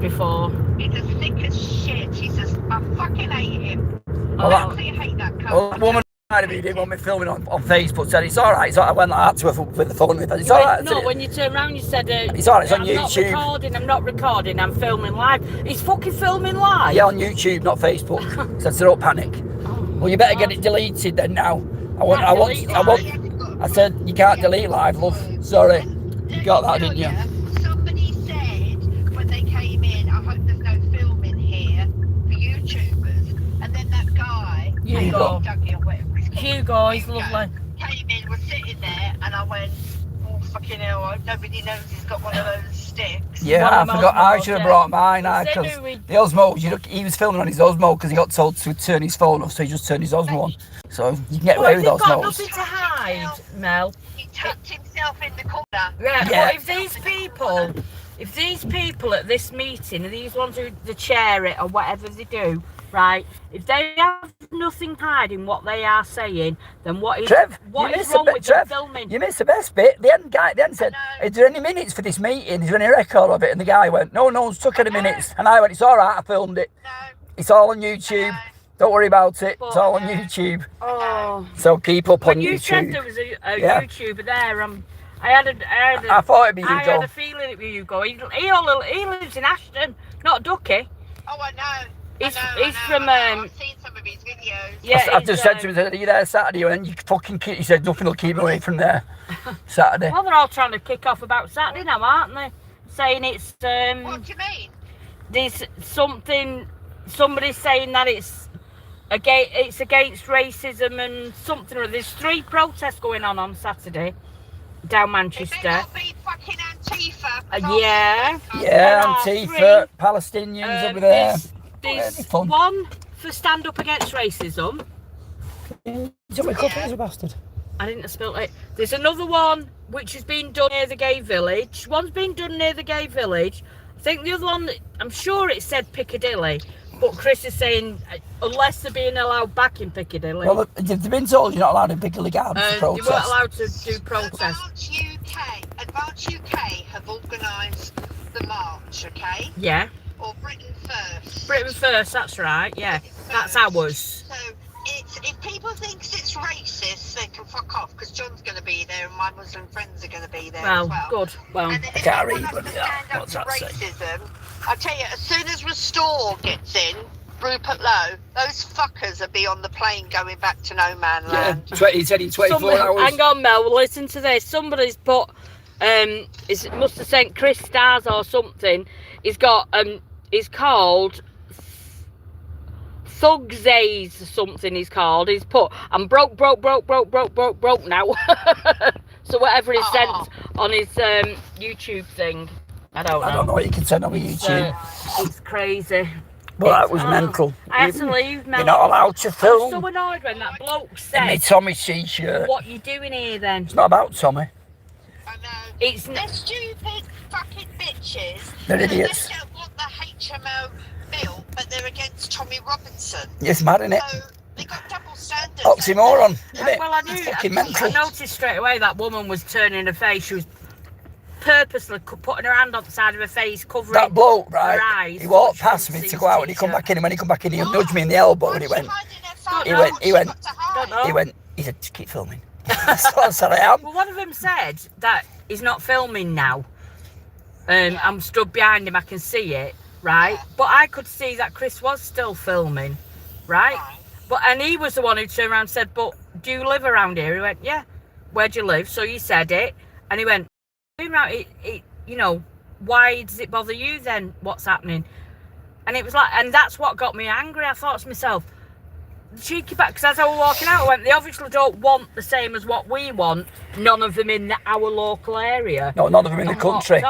before. He's as thick as shit. I fucking hate him. Well, I hate that cunt. Well, the woman didn't want me filming on Facebook said it's alright. I went like that to her with the phone with her. It's alright. No, when you turned around, you said it's alright. It's on YouTube. I'm not recording. I'm filming live. He's fucking filming live. Yeah, on YouTube, not Facebook. Said so don't panic. Well, you better get it deleted then now. I said you can't delete live, love. Sorry, you got that, didn't you? Somebody said when they came in, I hope there's no filming here for YouTubers. And then that guy, Hugo, he's lovely. Came in, was sitting there, and I went, oh fucking hell! Nobody knows he's got one of those sticks. Yeah, I forgot. I should have brought mine. Because the Osmo, he was filming on his Osmo because he got told to turn his phone off, so he just turned his Osmo on. So you can get away with Osmos. He's got nothing to hide, Mel. He tucked himself in the corner. Yeah. But if these people at this meeting, are these ones who the chair it or whatever they do, right? If they have nothing hiding what they are saying, then what is wrong with the filming? You missed the best bit. The end said, is there any minutes for this meeting? Is there any record of it? And the guy went, no one's took any minutes. And I went, it's all right, I filmed it. No. It's all on YouTube. Don't worry about it. It's all on YouTube. Oh. So keep up on YouTube. You said there was a YouTuber there, I thought it'd be I had Hugo. a feeling it was Hugo. He lives in Ashton, not Ducky. Oh, I know. He's I've seen some of his videos. Yeah, I just said to him, "Are you there Saturday?" And you fucking keep. He said, "Nothing will keep me away from there." Saturday. Well, they're all trying to kick off about Saturday now, aren't they? Saying it's What do you mean? There's something. Somebody's saying that it's against racism and something. There's 3 protests going on Saturday down Manchester. It may not be fucking Antifa. Yeah. Antifa, Palestinians over there. There's one for stand up against racism. He's a bastard. I didn't spill it. There's another one which has been done near the gay village. One's been done near the gay village. I think the other one, I'm sure it said Piccadilly, but Chris is saying unless they're being allowed back in Piccadilly. Well, they've been told you're not allowed in Piccadilly Gardens to protest. You weren't allowed to do protests. Advance UK have organised the march, okay? Yeah. Or Britain First. Britain First, that's right, yeah. That's ours. So, if people think it's racist, they can fuck off, because John's going to be there and my Muslim friends are going to be there as well. Good. Well, and I can't read that. What's that say? Racism, I tell you, as soon as Restore gets in, Rupert Lowe, those fuckers will be on the plane going back to no man land. Yeah, he said in 24 hours. Hang on, Mel, listen to this. Somebody's put, must have sent Chris Stars or something. He's got, he's called Thugzays something he's called. He's put, I'm broke now. So whatever he sent on his YouTube thing. I don't know what you can send on YouTube. It's crazy. Well, that was mental. I had to leave, Mel. You're not allowed to I film. was so annoyed when that bloke In said, my Tommy t-shirt. what you doing here then? It's not about Tommy. I know. It's They're stupid fucking bitches. They're idiots. They don't want the H.M.O. bill, but they're against Tommy Robinson. It's mad, isn't it? So they got double standards. Oxymoron, isn't it? Well, I knew. I noticed straight away that woman was turning her face. She was purposely putting her hand on the side of her face, covering that bloke, her right? eyes. He walked past me to go out, and he come back in, and when he come back in, he nudged me in the elbow, and he went. He said, just keep filming. That's what I said, I am. Well, one of them said that he's not filming now. I'm stood behind him, I can see it, right? But I could see that Chris was still filming, right? And he was the one who turned around and said, but do you live around here? He went, yeah. Where do you live? So he said it, and he went, you know, why does it bother you then? What's happening? And it was like, and that's what got me angry. I thought to myself, cheeky back, because as I was walking out, I went, they obviously don't want the same as what we want. None of them in our local area. No, none of them in the country.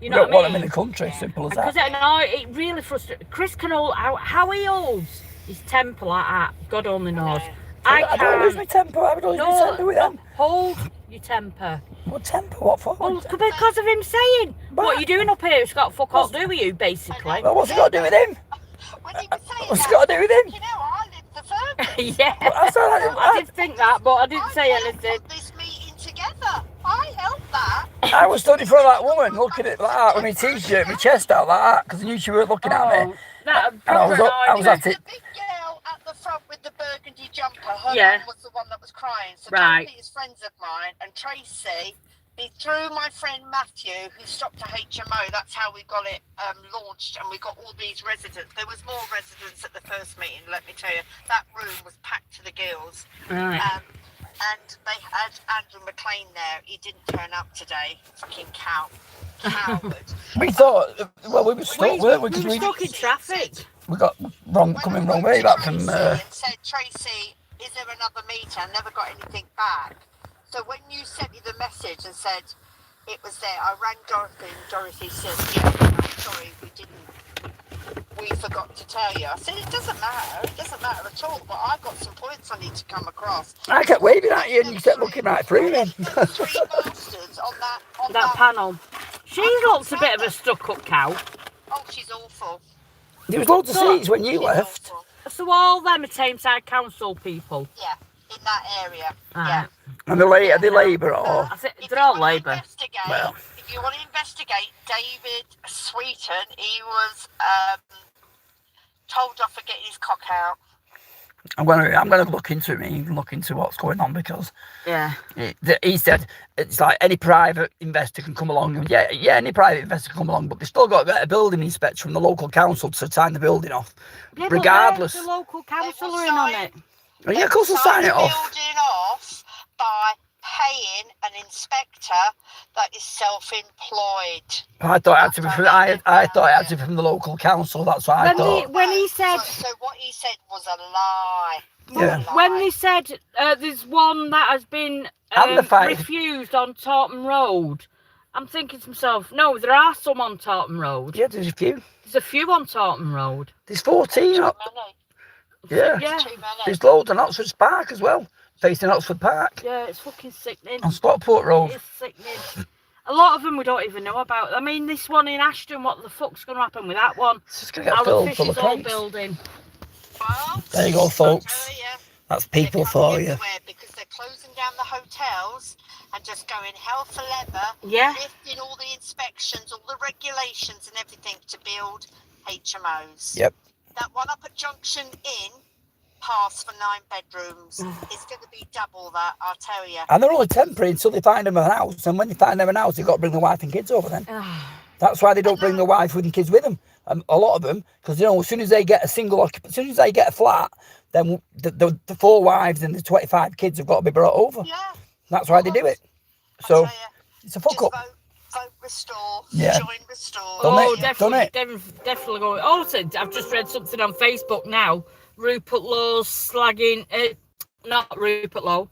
You know don't want them in the country, simple as that. Because it really frustrates. Chris can hold, how he holds his temper like that, God only knows. I don't lose my temper. I don't lose my temper with them. Hold your temper. What temper? What for? Well, because of him saying, what are you doing up here? It's got fuck all to do with you, basically. Well, what's it got to do with him? What's it got to do with him? You know, I live the furthest. Yeah, I did think that, but I didn't say anything. Put this meeting together. I helped that. I was stood in front of that woman, looking at that with my t-shirt, my chest out like that, because I knew she weren't looking at me. And I was at it. The big girl at the front with the burgundy jumper, her mum was the one that was crying. So Dorothy is friends of mine, and Tracy, through my friend Matthew, who stopped at H.M.O, that's how we got it launched, and we got all these residents. There was more residents at the first meeting, let me tell you. That room was packed to the gills. Right. And they had Andrew McLean there. He didn't turn up today. Fucking coward. We thought, well, we were stuck, weren't we? We were stuck in traffic. We got coming wrong way back from. And said, Tracy, is there another meeting? I never got anything back. So when you sent me the message and said it was there, I rang Dorothy, and Dorothy said, yeah, I'm sorry, we forgot to tell you. I said, it doesn't matter at all, but I've got some points I need to come across. I kept waving at you and you kept looking right through me. Three bastards on that panel. She looks a bit of a stuck-up cow. Oh, she's awful. There was loads of seats when you left. So all them are Tameside Council people? Yeah, in that area, yeah. And are they Labour or? They're all Labour. Well. If you want to investigate David Sweeten, he was told off for getting his cock out. I'm gonna look into me and look into what's going on because he said it's like any private investor can come along and any private investor can come along, but they still got to get a building inspector from the local council to sign the building off, regardless. But the local council are in on it. Yeah, of course, they'll sign it off. Building off by paying an inspector that is self-employed. I thought it had to be from, I thought it had to be from the local council. That's what I thought. When he said, So what he said was a lie. Yeah. When they said there's one that has been refused on Taunton Road, I'm thinking to myself, no, there are some on Taunton Road. Yeah, there's a few. There's a few on Taunton Road. There's 14. Yeah. There's loads on Oxford Park as well, facing Oxford Park. Yeah, it's fucking sickening. On Stockport Road. It's sickening. A lot of them we don't even know about. I mean, this one in Ashton, what the fuck's going to happen with that one? It's just going to get filled full of crates. Building. Well, there you go, folks. That's people for you. Because they're closing down the hotels and just going hell for leather. Yeah. Lifting all the inspections, all the regulations and everything to build HMOs. Yep. That one up at Junction Inn passed for 9 bedrooms. It's going to be double that, I'll tell you. And they're only temporary until they find them a house. And when they find them a house, they've got to bring the wife and kids over then. That's why they don't bring the wife and kids with them. A lot of them, because as soon as they get a as soon as they get a flat, then the 4 wives and the 25 kids have got to be brought over. Yeah. That's why they do it. So it's a fuck up. Vote Restore. Yeah. Join Restore. Definitely going. Also, I've just read something on Facebook now. Rupert Law's slagging. Not Rupert Law.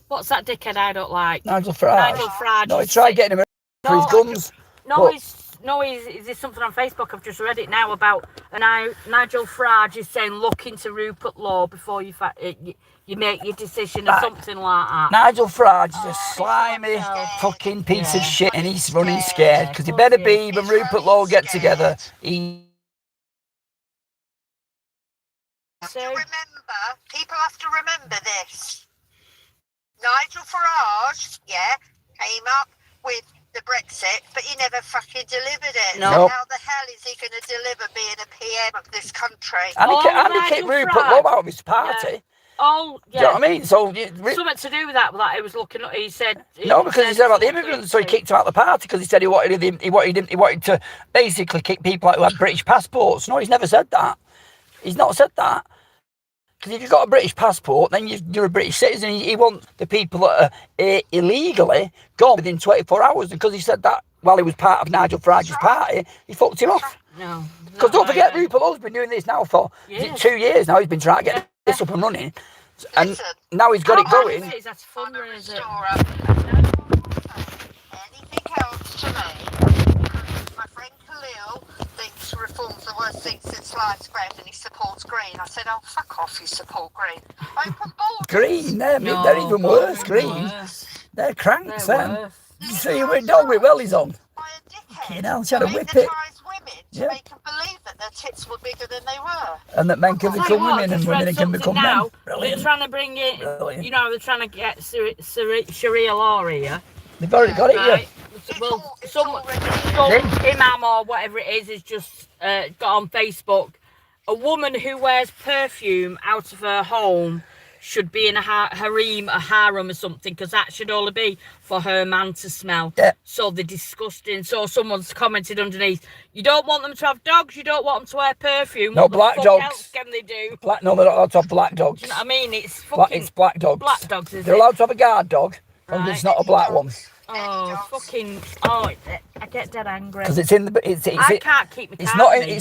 What's that dickhead I don't like? Nigel Farage. No, he tried getting him for his guns. There's something on Facebook. I've just read it now about Nigel Farage is saying look into Rupert Law before you make your decision or something like that. Nigel Farage is a slimy fucking piece of shit, and he's running scared because he better be when Rupert Law get together. People have to remember this. Nigel Farage, came up with the Brexit, but he never fucking delivered it. No. So how the hell is he going to deliver being a PM of this country? And he kicked Rupert Law out of his party. Yeah. Oh, yeah. Do you know what I mean? So something to do with that he was looking at. He said because he said about the immigrants, so he kicked him out of the party because he said he wanted to basically kick people out who had British passports. No, he's never said that. He's not said that. Because if you've got a British passport, then you're a British citizen. He wants the people that are illegally gone within 24 hours. Because he said that while he was part of Nigel Farage's party, he fucked him off. No. Because don't forget, Rupert Law's been doing this now for 2 years now. He's been trying to get this up and running. And now he's got it going. That's fundraising. Anything else to me? My friend Khalil thinks reform's the worst thing since sliced bread and he supports Green. I said, oh, fuck off, you support Green. Open borders. Green, they're even worse, Green. They're cranks, them. You see, we're dog with wellies on. You know, trying to whip it. To make them believe that their tits were bigger than they were. And that men can become women and women can become men. They're trying to bring it, they're trying to get Sharia law here. They've already got it here. Well, some imam or whatever it is has just got on Facebook. A woman who wears perfume out of her home should be in a harem or something, because that should only be for her man to smell. Yeah. So they're disgusting. So someone's commented underneath, you don't want them to have dogs, you don't want them to wear perfume. No, what black the fuck dogs. else can they do? No, they're not allowed to have black dogs. Do you know what I mean? It's fucking... It's black dogs. Black dogs, is They're it? allowed to have a guard dog, but it's not a black one. Oh, fucking! Oh, I get dead angry. Because it's in the. I can't keep my. It's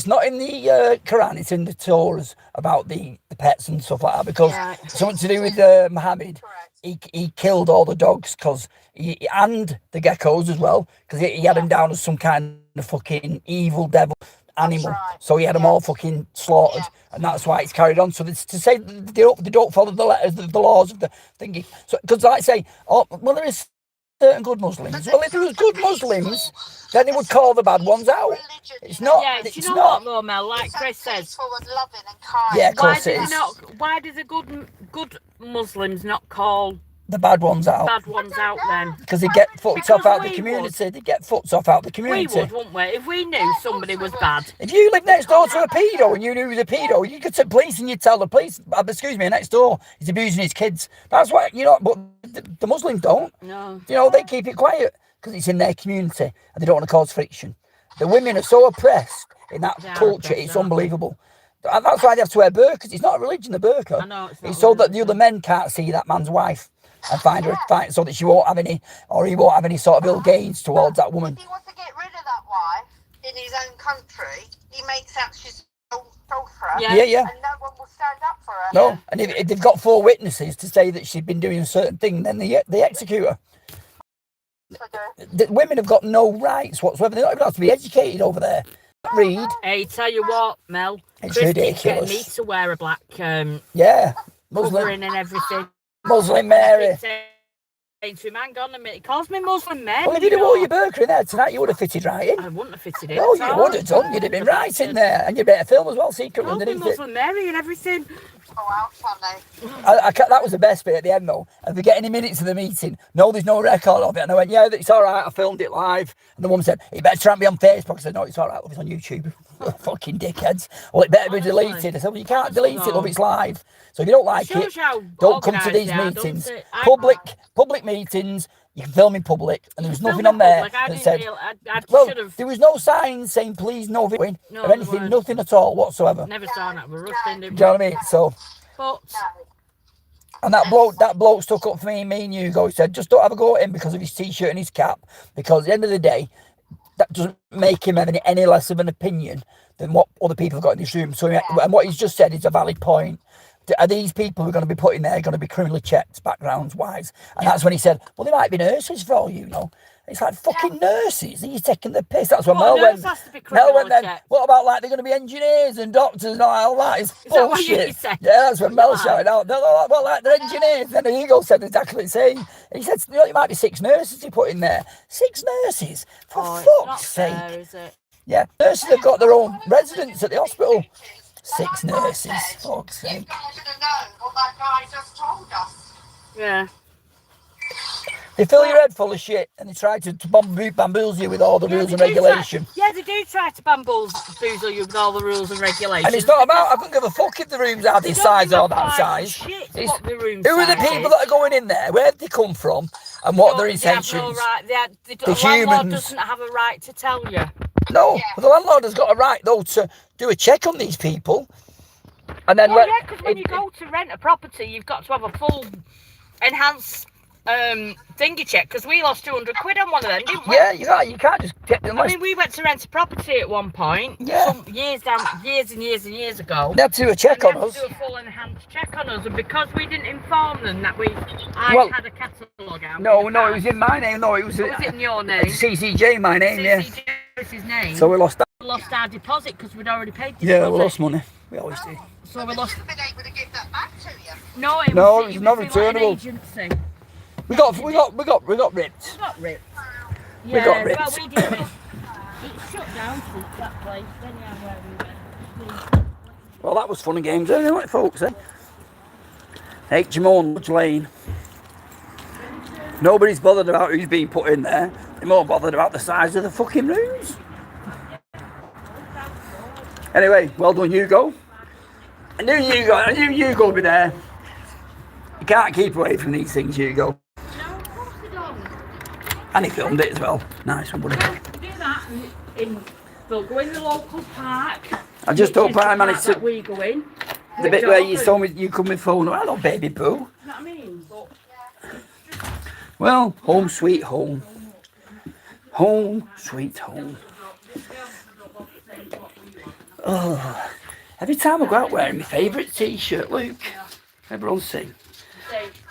not in the Quran. It's in the Torahs about the pets and stuff like that. Because something to do with Muhammad. He killed all the dogs and the geckos as well, because he had them down as some kind of fucking evil devil animal. So he had them all fucking slaughtered, and that's why it's carried on. So to say they don't follow the letters of the laws of the thingy. So because like I say, there is certain good Muslims. Well, if there was good Muslims, then they would call the bad ones out. It's not. Yeah, do you know what, though, Mel? Like Chris says. Yeah, of course it is. Why do the good Muslims not call the bad ones out. Bad ones out then. Because they get fucked Because off out the we community. would. They get fucked off out the We community. would, wouldn't we? If we knew somebody was bad. If you lived next door to a pedo and you knew he was a pedo, you could take police and you'd tell the police, excuse me, next door, he's abusing his kids. That's what, you know, but the Muslims don't. No. You know, they keep it quiet because it's in their community and they don't want to cause friction. The women are so oppressed in that culture, it's unbelievable. And that's why they have to wear burqas. It's not a religion, the burqa. I know, it's so that the other men can't see that man's wife and find her, so that she won't have any, or he won't have any sort of ill gains towards that woman. If he wants to get rid of that wife in his own country, he makes out she's sold for her. Yeah. And no one will stand up for her. No, and if they've got 4 witnesses to say that she's been doing a certain thing, then they execute her. The women have got no rights whatsoever. They don't even have to be educated over there. Read. Hey, tell you what, Mel. It's Christy's ridiculous. getting me to wear a black Yeah, covering and everything. Muslim Mary. Saying to him, hang on a minute, he calls me Muslim Mary. Well, if you'd have wore your burqa in there tonight, you would have fitted right in. I wouldn't have fitted in. Oh, you would have done. You'd have been right in there. And you'd better film as well, secret underneath it. Muslim Mary and everything. Oh, how funny. That was the best bit at the end, though. Have we get any minutes of the meeting? No, there's no record of it. And I went, yeah, it's all right. I filmed it live. And the woman said, it better try and be on Facebook. I said, no, it's all right. Love, it's on YouTube. Fucking dickheads. Well, it better be deleted. I said, well, you can't delete it, love. It's live. So if you don't like it, don't come to these meetings. Public meetings. You can film in public, and there was nothing on there that said. Well, there was no signs saying please no videoing or anything, nothing at all whatsoever. Never saw that. We're rusting. Do you know what I mean? So. But. And that bloke stuck up for me and Hugo. He said, just don't have a go at him because of his t-shirt and his cap. Because at the end of the day, that doesn't make him have any less of an opinion than what other people have got in this room. So, and what he's just said is a valid point. Are these people who are going to be put in there going to be criminally checked, backgrounds-wise? And that's when he said, well, they might be nurses for all you know. It's like fucking nurses. He's taking the piss. That's when Mel went. Mel went then, what about like they're going to be engineers and doctors and all that? It's bullshit. Yeah, that's when Mel shouted out. Well, like they're engineers. Then Hugo said exactly the same. He said, you know, it might be 6 nurses he put in there. 6 nurses? For fuck's sake. Fair, is it? Yeah, nurses have got their own residence at the hospital. 6 nurses, fuck's sake. You guys should have known what that guy just told us. Yeah. They fill your head full of shit and they try to bamboozle you with all the rules and regulation. Yeah, they do try to bamboozle you with all the rules and regulations. And it's not about, I couldn't give a fuck if the rooms are this size or that size. Who are the people that are going in there? Where did they come from? And what are their intentions? The landlord doesn't have a right to tell you. No, but the landlord has got a right though to do a check on these people. And then because when you go to rent a property, you've got to have a full enhanced thingy check, because we lost 200 quid on one of them, didn't we? Yeah, you can't just get them. I mean, we went to rent a property at one point, some years and years ago. They had to do a check on us. They had to do a full enhanced check on us, and because we didn't inform them that I had a catalogue out. No, it was in my name. No, it was. Was it in your name? CCJ, my name. CCJ was his name. So we lost that. We lost our deposit because we'd already paid the deposit. Yeah, we lost money. We always do. So we lost. Been able to give that back to you. No, it was not returnable. Like an agency. We got ripped. We got ripped. Yeah, we got ripped. Well, we did. It shut down that place. Anyhow, where we went. Well, that was fun and games, anyway, folks. H.M.O. on Lodge Lane. Nobody's bothered about who's being put in there. They're more bothered about the size of the fucking rooms. Anyway, well done, Hugo. I knew Hugo would be there. You can't keep away from these things, Hugo. And he filmed it as well. Nice one, buddy. We do that we'll go in the local park. I just hope I managed to. We go in. The bit where you told me you come with phone. Hello, baby boo. You know what I mean? Well, home sweet home. Home sweet home. Oh, every time I go out wearing my favourite t-shirt, Luke. Everyone see.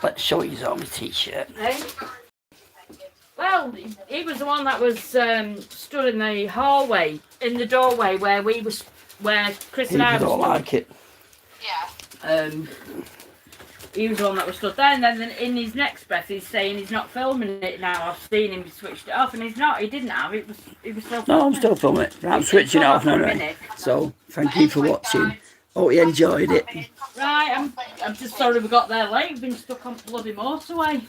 Let's show you all my t-shirt. Hey? Well, he was the one that was stood in the hallway, in the doorway where Chris and I don't like it. Yeah. He was the one that was stood there, and then in his next breath he's saying he's not filming it now. I've seen him switched it off, and he's not. He didn't have it. He was still filming. No, I'm still filming it. I'm switching it off now. So, thank you for watching. Oh, he enjoyed it. Right, I'm just sorry we got there late. We've been stuck on bloody motorway.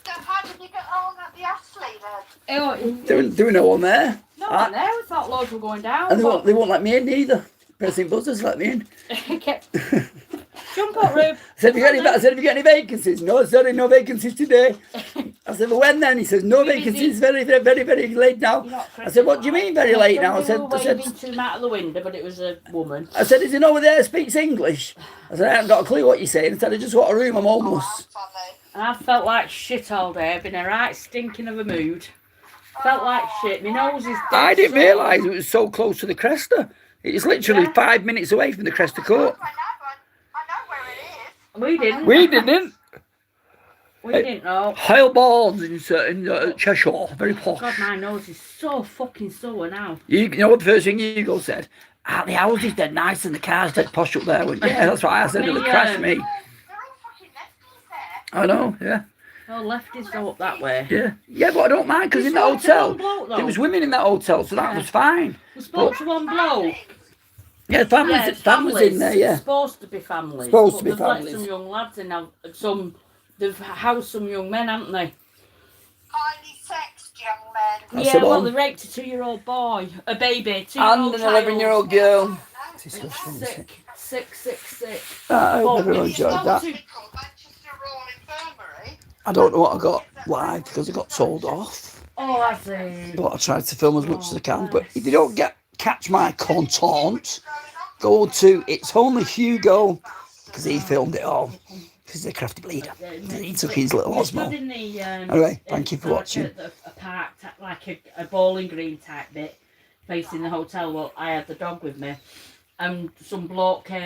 So how did you get on at the Ashley then? Oh, There was no one there. no one there. We thought loads were going down. And but- they won't let me in either. Pressing buzzers let me in. Jump up, Rube. I said, have you got any vacancies? No, sorry, no vacancies today. I said, well, when then? He says, no vacancies, very, very, very, very late now. I said, what do you mean very late now? I said, waving to him out of the window, but it was a woman. is there no one there who speaks English? I said, I haven't got a clue what you're saying. I said, I just want a room, I'm homeless. And I felt like shit all day. I've been a right stinking of a mood. Felt like shit. My nose is dead. I didn't realise it was so close to the Cresta. It was literally 5 minutes away from the Cresta Court. We didn't. We didn't. We didn't know. Haleborns in Cheshire, very posh. God, my nose is so fucking sore now. You know what the first thing Hugo said? Ah, the houses dead nice and the car's dead posh up there. I went, yeah, that's what I said. It would crash me. I know, yeah. Oh, lefties go up that way. Yeah, yeah, but I don't mind because in the hotel there was women in that hotel, so that was fine. We spoke to one bloke. Yeah, families in there. Yeah, It's supposed to be families. Supposed to be they've let families. some young lads in now. They've housed some young men, haven't they? Highly sexed young men. That's yeah, the well, one. they raped a 2-year-old boy, a baby, 2-year-old And an 11-year-old girl. Sick. I hope everyone enjoyed that. I don't know what I got live because I got told off. Oh, I see. But I tried to film as much as I can. But if you don't catch my content, go to It's Only Hugo because he filmed it all. Because he's a crafty bleeder. He took his little Osmo. Anyway, thank you for watching. A park, like a bowling green type bit, facing the hotel. Well, I had the dog with me, and some bloke came